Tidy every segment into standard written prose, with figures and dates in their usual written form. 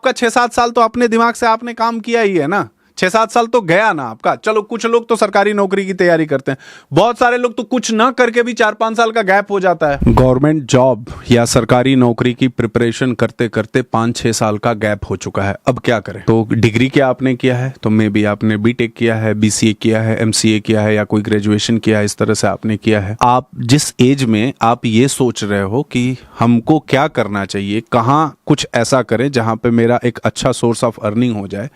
आपका 6-7 साल तो अपने दिमाग से आपने काम किया ही है ना, 6-7 साल तो गया ना आपका। चलो कुछ लोग तो सरकारी नौकरी की तैयारी करते हैं, बहुत सारे लोग तो कुछ ना करके भी 4-5 साल का गैप हो जाता है। गवर्नमेंट जॉब या सरकारी नौकरी की प्रिपरेशन करते करते 5-6 साल का गैप हो चुका है, अब क्या करें? तो डिग्री क्या आपने किया है, तो मे बी आपने बीटेक किया है, बीसीए किया है, एमसीए किया है, या कोई ग्रेजुएशन किया है, इस तरह से आपने किया है। आप जिस एज में आप ये सोच रहे हो कि हमको क्या करना चाहिए, कहाँ कुछ ऐसा करें जहां पे मेरा एक अच्छा सोर्स ऑफ अर्निंग हो जाए,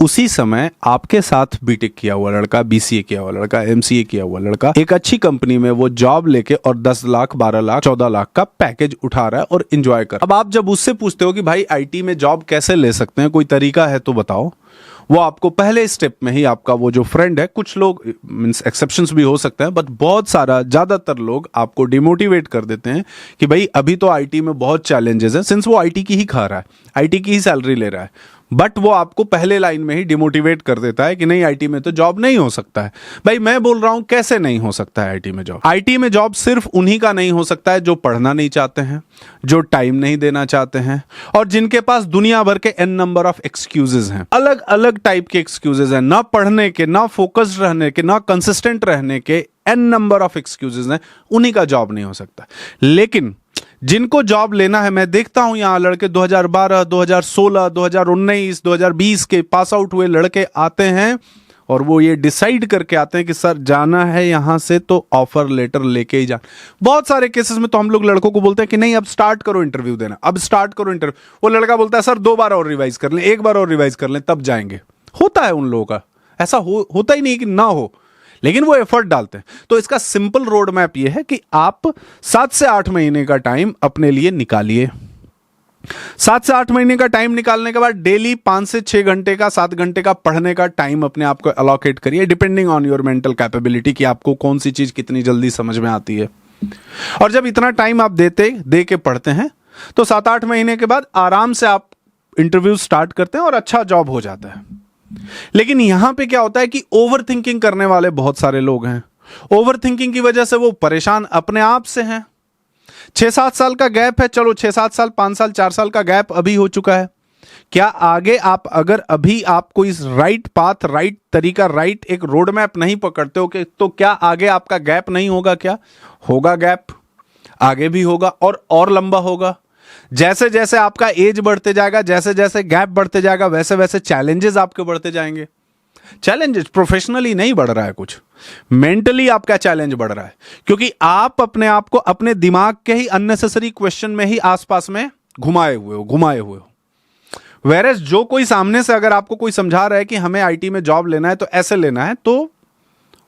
उसी समय आपके साथ बीटेक किया हुआ लड़का, बीसीए किया हुआ लड़का, एमसीए किया हुआ लड़का एक अच्छी कंपनी में वो जॉब लेके और 10 लाख, 12 लाख, 14 लाख का पैकेज उठा रहा है और एंजॉय कर। अब आप जब उससे पूछते हो कि भाई आईटी में जॉब कैसे ले सकते हैं, कोई तरीका है तो बताओ, वो आपको पहले स्टेप में ही आपका वो जो फ्रेंड है, कुछ लोग मींस एक्सेप्शंस भी हो सकते हैं, बट बहुत सारा ज्यादातर लोग आपको डिमोटिवेट कर देते हैं कि भाई अभी तो आईटी में बहुत चैलेंजेस हैं, सिंस वो आईटी की ही खा रहा है, आईटी की ही सैलरी ले रहा है, बट वो आपको पहले लाइन में ही डिमोटिवेट कर देता है कि नहीं आईटी में तो जॉब नहीं हो सकता है। भाई मैं बोल रहा हूं कैसे नहीं हो सकता है आईटी में जॉब। आईटी में जॉब सिर्फ उन्हीं का नहीं हो सकता है जो पढ़ना नहीं चाहते हैं, जो टाइम नहीं देना चाहते हैं, और जिनके पास दुनिया भर के एन नंबर ऑफ एक्सक्यूजेज हैं, अलग अलग टाइप के एक्सक्यूजेज हैं, ना पढ़ने के, ना फोकस्ड रहने के, ना कंसिस्टेंट रहने के, एन नंबर ऑफ एक्सक्यूजेज हैं, उन्हीं का जॉब नहीं हो सकता। लेकिन जिनको जॉब लेना है, मैं देखता हूं यहां लड़के 2012, 2016, 2019, 2020 के पास आउट हुए लड़के आते हैं और वो ये डिसाइड करके आते हैं कि सर जाना है यहां से तो ऑफर लेटर लेके ही जा। बहुत सारे केसेस में तो हम लोग लड़कों को बोलते हैं कि नहीं अब स्टार्ट करो इंटरव्यू देना, अब स्टार्ट करो इंटरव्यू। वो लड़का बोलता है सर 2 बार और रिवाइज कर लें, 1 बार और रिवाइज कर लें तब जाएंगे। होता है उन लोगों का, ऐसा होता ही नहीं कि ना हो, लेकिन वो एफर्ट डालते हैं। तो इसका सिंपल रोड मैप ये है कि आप 7 से 8 महीने का टाइम अपने लिए निकालिए। 7 से 8 महीने का टाइम निकालने के बाद डेली 5 से 6 घंटे का, 7 घंटे का पढ़ने का टाइम अपने आप को अलोकेट करिए, depending on your mental capability कि आपको कौन सी चीज कितनी जल्दी समझ में आती है। और जब इतना टाइम आप दे के पढ़ते हैं तो 7-8 महीने के बाद आराम से आप इंटरव्यू स्टार्ट करते हैं और अच्छा जॉब हो जाता है। लेकिन यहां पे क्या होता है कि ओवर थिंकिंग करने वाले बहुत सारे लोग हैं। ओवर थिंकिंग की वजह से वो परेशान अपने आप से हैं। 6-7 साल का गैप है, चलो 6-7 साल, 5 साल, 4 साल का गैप अभी हो चुका है। क्या आगे आप अगर अभी आपको इस राइट पाथ, राइट तरीका, राइट एक रोड मैप नहीं पकड़ते हो कि तो क्या आगे आपका गैप नहीं होगा? क्या होगा? गैप आगे भी होगा और लंबा होगा। जैसे जैसे आपका एज बढ़ते जाएगा, जैसे जैसे गैप बढ़ते जाएगा, वैसे वैसे चैलेंजेस आपके बढ़ते जाएंगे। चैलेंजेस प्रोफेशनली नहीं बढ़ रहा है, कुछ मेंटली आपका चैलेंज बढ़ रहा है, क्योंकि आप अपने आप को अपने दिमाग के ही अननेसेसरी क्वेश्चन में ही आसपास में घुमाए हुए हो। वेरएज जो कोई सामने से अगर आपको कोई समझा रहा है कि हमें आईटी में जॉब लेना है तो ऐसे लेना है, तो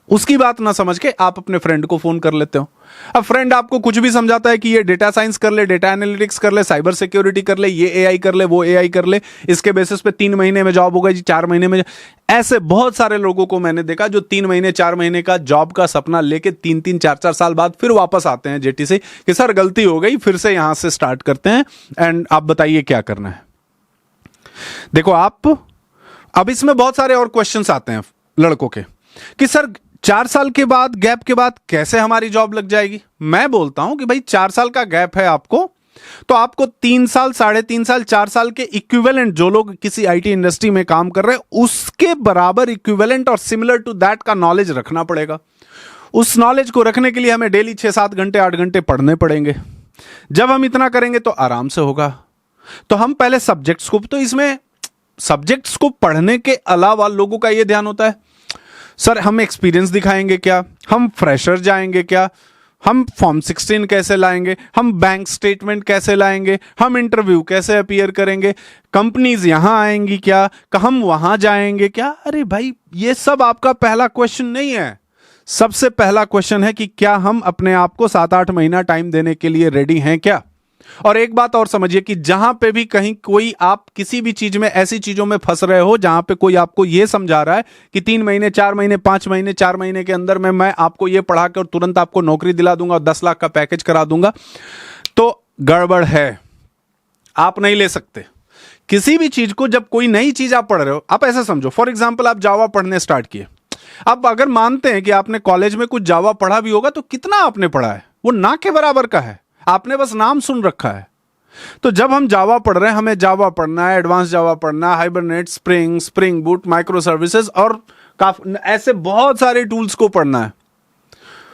उसकी बात ना समझ के आप अपने फ्रेंड को फोन कर लेते हो। अब फ्रेंड आपको कुछ भी समझाता है कि ये डेटा साइंस कर ले, डेटा एनालिटिक्स कर ले, साइबर सिक्योरिटी कर ले, ये एआई कर ले, वो एआई कर ले, इसके बेसिस पे 3 महीने में जॉब होगा जी, 4 महीने में। ऐसे बहुत सारे लोगों को मैंने देखा जो 3 महीने 4 महीने का जॉब का सपना लेके 3-3, 4-4 साल बाद फिर वापस आते हैं जेटी से कि सर गलती हो गई, फिर से यहां से स्टार्ट करते हैं एंड आप बताइए क्या करना है। देखो आप अब इसमें बहुत सारे और क्वेश्चंस आते हैं लड़कों के कि सर 4 साल के बाद, गैप के बाद कैसे हमारी जॉब लग जाएगी? मैं बोलता हूं कि भाई 4 साल का गैप है आपको, तो आपको 3 साल, 3.5 साल, 4 साल के इक्विवेलेंट, जो लोग किसी आईटी इंडस्ट्री में काम कर रहे हैं उसके बराबर इक्विवेलेंट और सिमिलर टू दैट का नॉलेज रखना पड़ेगा। उस नॉलेज को रखने के लिए हमें डेली 6-7 घंटे, 8 घंटे पढ़ने पड़ेंगे। जब हम इतना करेंगे तो आराम से होगा। तो हम पहले सब्जेक्ट्स को, तो इसमें सब्जेक्ट्स को पढ़ने के अलावा लोगों का यह ध्यान होता है सर हम एक्सपीरियंस दिखाएंगे क्या, हम फ्रेशर जाएंगे क्या, हम फॉर्म 16 कैसे लाएंगे, हम बैंक स्टेटमेंट कैसे लाएंगे, हम इंटरव्यू कैसे अपीयर करेंगे, कंपनीज यहां आएंगी क्या, हम वहां जाएंगे क्या? अरे भाई ये सब आपका पहला क्वेश्चन नहीं है। सबसे पहला क्वेश्चन है कि क्या हम अपने आप को 7-8 महीना टाइम देने के लिए रेडी हैं क्या? और एक बात और समझिए कि जहां पे भी कहीं कोई आप किसी भी चीज में, ऐसी चीजों में फंस रहे हो जहां पे कोई आपको यह समझा रहा है कि 3 महीने, 4 महीने, 5 महीने, 4 महीने के अंदर में मैं आपको यह पढ़ा के और तुरंत आपको नौकरी दिला दूंगा और 10 लाख का पैकेज करा दूंगा, तो गड़बड़ है। आप नहीं ले सकते किसी भी चीज को। जब कोई नई चीज आप पढ़ रहे हो, आप ऐसा समझो, फॉर एग्जाम्पल आप जावा पढ़ने स्टार्ट किए। अब अगर मानते हैं कि आपने कॉलेज में कुछ जावा पढ़ा भी होगा, तो कितना आपने पढ़ा है? वो ना के बराबर का है, आपने बस नाम सुन रखा है। तो जब हम जावा पढ़ रहे हैं, हमें जावा पढ़ना है, एडवांस जावा पढ़ना है, hibernate, spring boot, micro services और काफी ऐसे बहुत सारे टूल्स को पढ़ना है,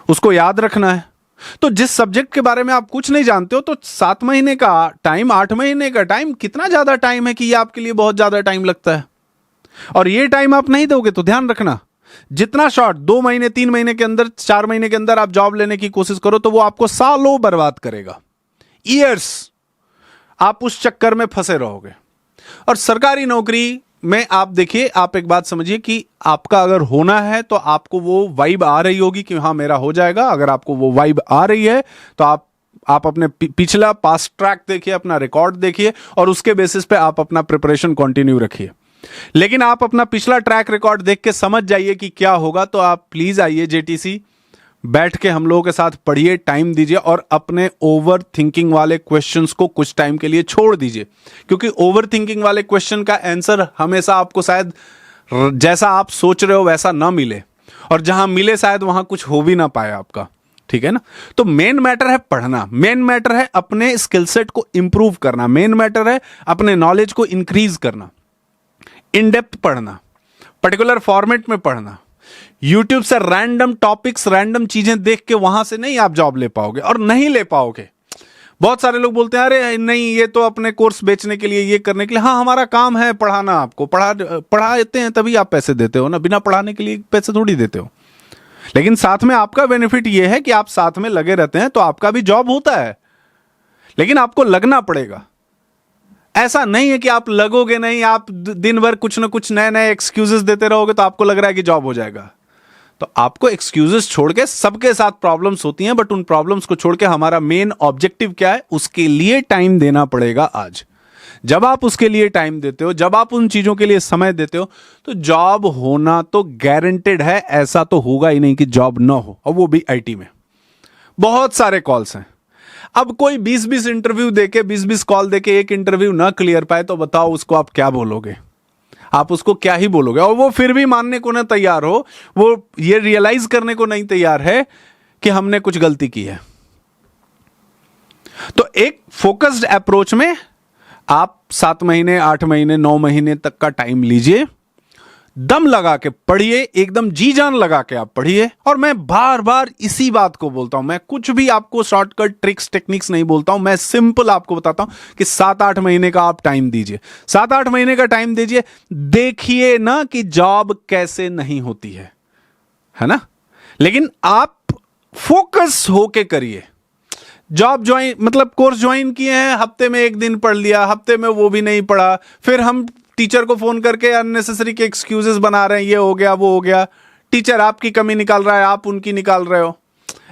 उसको याद रखना है। तो जिस सब्जेक्ट के बारे में आप कुछ नहीं जानते हो, तो 7 महीने का टाइम, 8 महीने का टाइम कितना ज्यादा टाइम है कि ये आपके लिए बहुत ज्यादा टाइम लगता है। और ये टाइम आप नहीं दोगे तो ध्यान रखना, जितना शॉर्ट 2 महीने 3 महीने के अंदर, 4 महीने के अंदर आप जॉब लेने की कोशिश करो, तो वो आपको सालों बर्बाद करेगा, ईयर्स आप उस चक्कर में फंसे रहोगे। और सरकारी नौकरी में आप देखिए, आप एक बात समझिए कि आपका अगर होना है तो आपको वो वाइब आ रही होगी कि हाँ मेरा हो जाएगा। अगर आपको वो वाइब आ रही है तो आप अपने पिछला पास्ट ट्रैक देखिए, अपना रिकॉर्ड देखिए और उसके बेसिस पे आप अपना प्रिपरेशन कंटिन्यू रखिए। लेकिन आप अपना पिछला ट्रैक रिकॉर्ड देख के समझ जाइए कि क्या होगा, तो आप प्लीज आइए जेटीसी, बैठ के हम लोगों के साथ पढ़िए, टाइम दीजिए और अपने ओवर थिंकिंग वाले क्वेश्चंस को कुछ टाइम के लिए छोड़ दीजिए। क्योंकि ओवर थिंकिंग वाले क्वेश्चन का आंसर हमेशा आपको शायद जैसा आप सोच रहे हो वैसा ना मिले, और जहां मिले शायद वहां कुछ हो भी ना पाए आपका। ठीक है ना? तो मेन मैटर है पढ़ना, मेन मैटर है अपने स्किल सेट को इंप्रूव करना, मेन मैटर है अपने नॉलेज को इंक्रीज करना, इन डेप्थ पढ़ना, पर्टिकुलर फॉर्मेट में पढ़ना। यूट्यूब से रैंडम टॉपिक्स, रैंडम चीजें देख के वहां से नहीं आप जॉब ले पाओगे, और नहीं ले पाओगे। बहुत सारे लोग बोलते हैं अरे नहीं ये तो अपने कोर्स बेचने के लिए, ये करने के लिए। हाँ, हमारा काम है पढ़ाना, आपको पढ़ाते हैं तभी आप पैसे देते हो ना, बिना पढ़ाने के लिए पैसे थोड़ी देते हो। लेकिन साथ में आपका बेनिफिट ये है कि आप साथ में लगे रहते हैं तो आपका भी जॉब होता है, लेकिन आपको लगना पड़ेगा। ऐसा नहीं है कि आप लगोगे नहीं, आप दिन भर कुछ ना कुछ नए नए एक्सक्यूजेस देते रहोगे तो आपको लग रहा है कि जॉब हो जाएगा। तो आपको एक्सक्यूजेस छोड़ के, सबके साथ प्रॉब्लम्स होती हैं, बट उन प्रॉब्लम्स को छोड़ के हमारा मेन ऑब्जेक्टिव क्या है, उसके लिए टाइम देना पड़ेगा आज। जब आप उसके लिए टाइम देते हो, जब आप उन चीजों के लिए समय देते हो, तो जॉब होना तो गारंटेड है। ऐसा तो होगा ही नहीं कि जॉब ना हो, और वो भी आईटी में। बहुत सारे कॉल्स हैं। अब कोई 20-20 इंटरव्यू देके, 20-20 कॉल देके एक इंटरव्यू ना क्लियर पाए तो बताओ उसको आप क्या बोलोगे? आप उसको क्या ही बोलोगे? और वो फिर भी मानने को ना तैयार हो, वो ये रियलाइज करने को नहीं तैयार है कि हमने कुछ गलती की है। तो एक फोकस्ड अप्रोच में आप 7 महीने, 8 महीने, 9 महीने तक का टाइम लीजिए, दम लगा के पढ़िए, एकदम जी जान लगा के आप पढ़िए। और मैं बार बार इसी बात को बोलता हूं, मैं कुछ भी आपको शॉर्टकट ट्रिक्स टेक्निक्स नहीं बोलता हूं, मैं सिंपल आपको बताता हूं कि 7-8 महीने का आप टाइम दीजिए, 7-8 महीने का टाइम दीजिए। देखिए ना कि जॉब कैसे नहीं होती है ना? लेकिन आप फोकस होके करिए। जॉब ज्वाइन मतलब कोर्स ज्वाइन किए हैं, हफ्ते में 1 दिन पढ़ लिया, हफ्ते में वो भी नहीं पढ़ा, फिर हम टीचर को फोन करके अननेसेसरी के एक्सक्यूजेस बना रहे हैं, ये हो गया वो हो गया। टीचर आपकी कमी निकाल रहा है, आप उनकी निकाल रहे हो।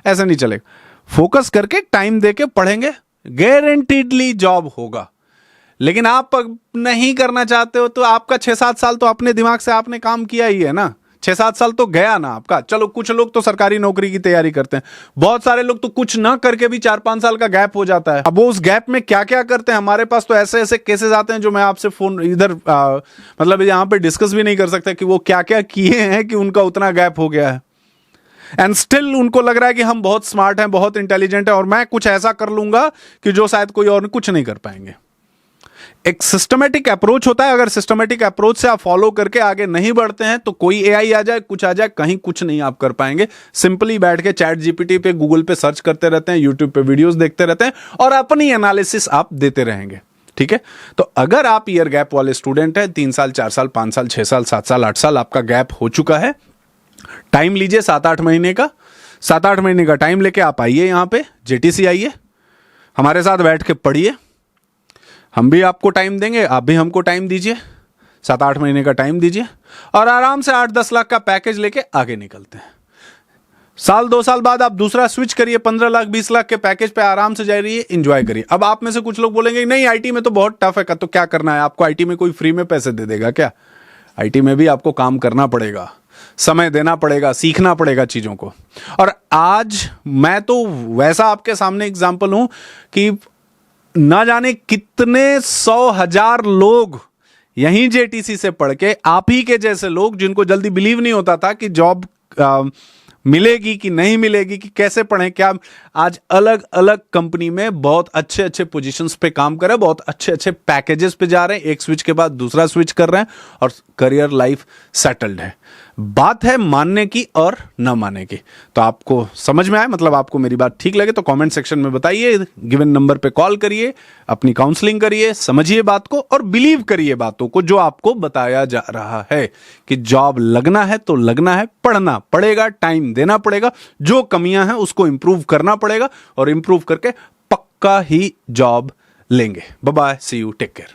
ऐसा नहीं चलेगा। फोकस करके टाइम देके पढ़ेंगे, गारंटीडली जॉब होगा। लेकिन आप नहीं करना चाहते हो तो आपका 6-7 साल तो अपने दिमाग से आपने काम किया ही है ना, 6-7 साल तो गया ना आपका। चलो कुछ लोग तो सरकारी नौकरी की तैयारी करते हैं, बहुत सारे लोग तो कुछ ना करके भी 4-5 साल का गैप हो जाता है। अब वो उस गैप में क्या क्या करते हैं, हमारे पास तो ऐसे ऐसे केसेस आते हैं जो मैं आपसे फोन इधर मतलब यहां पे डिस्कस भी नहीं कर सकता कि वो क्या क्या किए हैं कि उनका उतना गैप हो गया है। एंड स्टिल उनको लग रहा है कि हम बहुत स्मार्ट हैं, बहुत इंटेलिजेंट हैं, और मैं कुछ ऐसा कर लूंगा कि जो शायद कोई और कुछ नहीं कर पाएंगे। एक सिस्टमेटिक अप्रोच होता है, अगर सिस्टमेटिक अप्रोच से आप फॉलो करके आगे नहीं बढ़ते हैं तो कोई एआई आ जाए, कुछ आ जाए, कहीं कुछ नहीं आप कर पाएंगे। सिंपली बैठ के चैट जीपीटी पे, गूगल पे सर्च करते रहते हैं, यूट्यूब पे वीडियोस देखते रहते हैं और अपनी एनालिसिस आप देते रहेंगे। ठीक है? तो अगर आप ईयर गैप वाले स्टूडेंट हैं, 3 साल 4 साल 5 साल 6 साल 7 साल 8 साल आपका गैप हो चुका है, टाइम लीजिए 7-8 महीने का। 7-8 महीने का टाइम लेके आप आइए, यहां पे जेटीसी आइए, हमारे साथ बैठ के पढ़िए। हम भी आपको टाइम देंगे, आप भी हमको टाइम दीजिए, 7-8 महीने का टाइम दीजिए और आराम से 8-10 लाख का पैकेज लेके आगे निकलते हैं। साल 2 साल बाद आप दूसरा स्विच करिए, 15 लाख 20 लाख के पैकेज पे आराम से जाइए, एंजॉय करिए। अब आप में से कुछ लोग बोलेंगे नहीं आईटी में तो बहुत टफ है, तो क्या करना है आपको? आईटी में कोई फ्री में पैसे दे देगा क्या? आईटी में भी आपको काम करना पड़ेगा, समय देना पड़ेगा, सीखना पड़ेगा चीजों को। और आज मैं तो वैसा आपके सामने एग्जाम्पल हूं कि ना जाने कितने 100,000 लोग यहीं जेटीसी से पढ़ के, आप ही के जैसे लोग जिनको जल्दी बिलीव नहीं होता था कि जॉब मिलेगी कि नहीं मिलेगी, कि कैसे पढ़ें क्या। आज अलग अलग कंपनी में बहुत अच्छे अच्छे पोजीशंस पे काम कर रहे हैं, बहुत अच्छे अच्छे पैकेजेस पे जा रहे हैं, एक स्विच के बाद दूसरा स्विच कर रहे हैं और करियर लाइफ सेटल्ड है। बात है मानने की और न मानने की। तो आपको समझ में आए, मतलब आपको मेरी बात ठीक लगे तो कमेंट सेक्शन में बताइए, गिवन नंबर पे कॉल करिए, अपनी काउंसलिंग करिए, समझिए बात को और बिलीव करिए बातों को जो आपको बताया जा रहा है कि जॉब लगना है तो लगना है, पढ़ना पड़ेगा, टाइम देना पड़ेगा, जो कमियां हैं उसको इंप्रूव करना पड़ेगा और इंप्रूव करके पक्का ही जॉब लेंगे। Bye bye, see you, take care.